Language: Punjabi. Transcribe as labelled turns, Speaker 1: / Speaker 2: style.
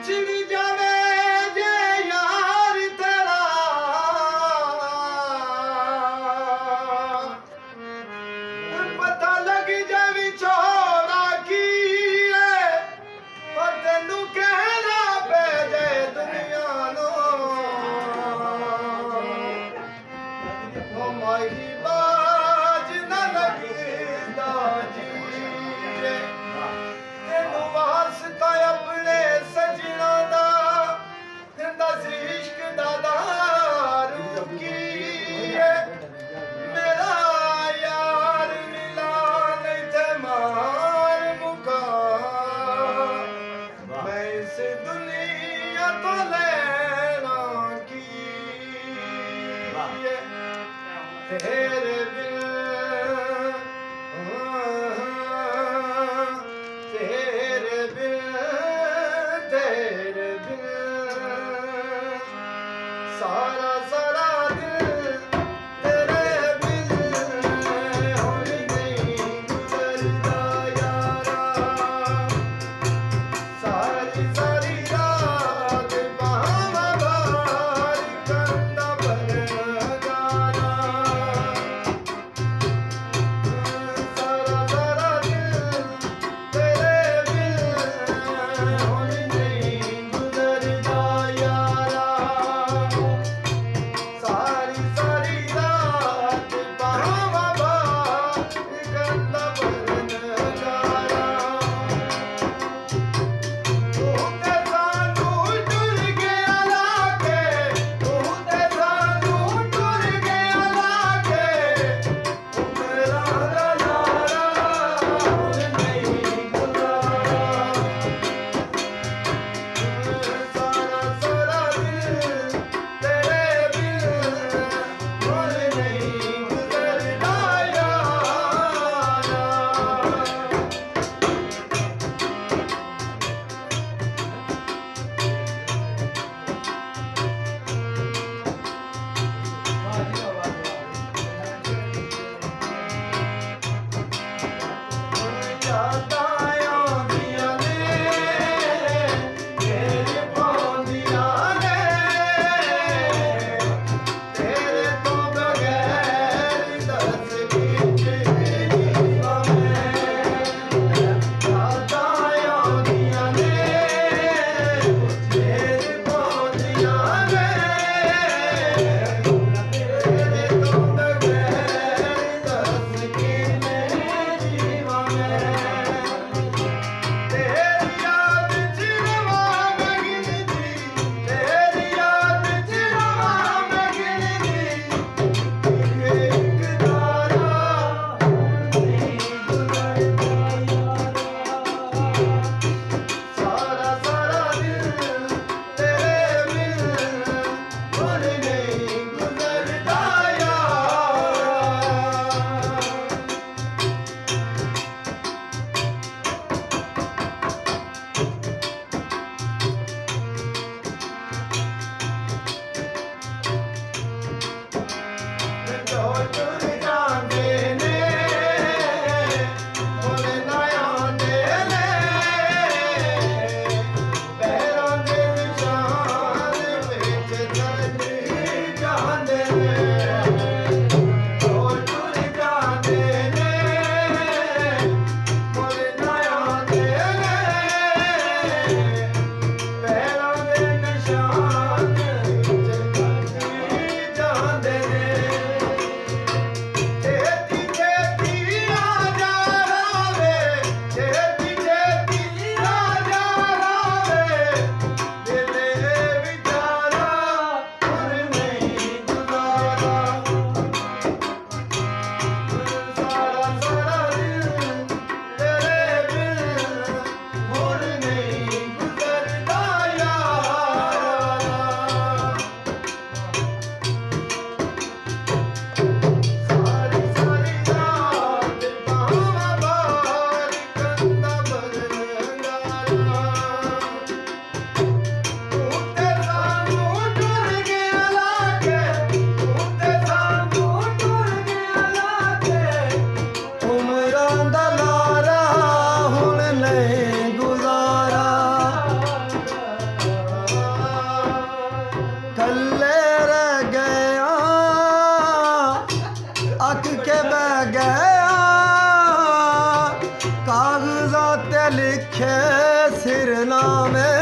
Speaker 1: ਵਿਛੜ ਜਾਵੇ ਜੇ ਯਾਰ ਤੇਰਾ ਪਤਾ ਲੱਗ ਜਾ ਵਿਛੋੜਾ ਕੀ ਏ ਉਹ ਤੈਨੂੰ ਕਹਿਣਾ ਪੈ ਜਾਏ ਦੁਨੀਆ ਨੂੰ ਉਹ ਮਾਹੀ ਬਾਜ ਨਾ ਲੱਗਦਾ ਜੀਏ ਤੈਨੂੰ ਵਾਸਤਾ ਆਪਣੇ ਸਜਣਾ ਦਾ ਦੱਸ ਇਸ਼ਕ ਦਾ ਦਾਰੂ ਕੀ ਏ ਮੇਰਾ ਯਾਰ ਮਿਲਾ ਨਹੀਂ ਤੇ ਮਾਰ ਮੁਕਾ ਮੈਂ ਇਸ ਦੁਨੀਆ ਤੋਂ ਲੈਣਾ ਕੀ ਏ ਤੇਰੇ ਬਿਨ ਤੇਰੇ ਬਿਨ ਤੇਰੇ ਬਿਨ ਸਾਰਾ ਸਾਰਾ ਦਿਲ ਤੇਰੇ ਬਿਨ ਹੁਣ ਨਹੀਂ ਗੁਜ਼ਰਦਾ ਯਾਰਾ ਸਾਰੀ ਸਾਰੀ ਰਾਤ ਬਾਹਾਂ ਬਾਹਰ ਕੰਦਾ ਬਣ ਜਾਣਾ
Speaker 2: ਸਿਰ ਨਾਮੈ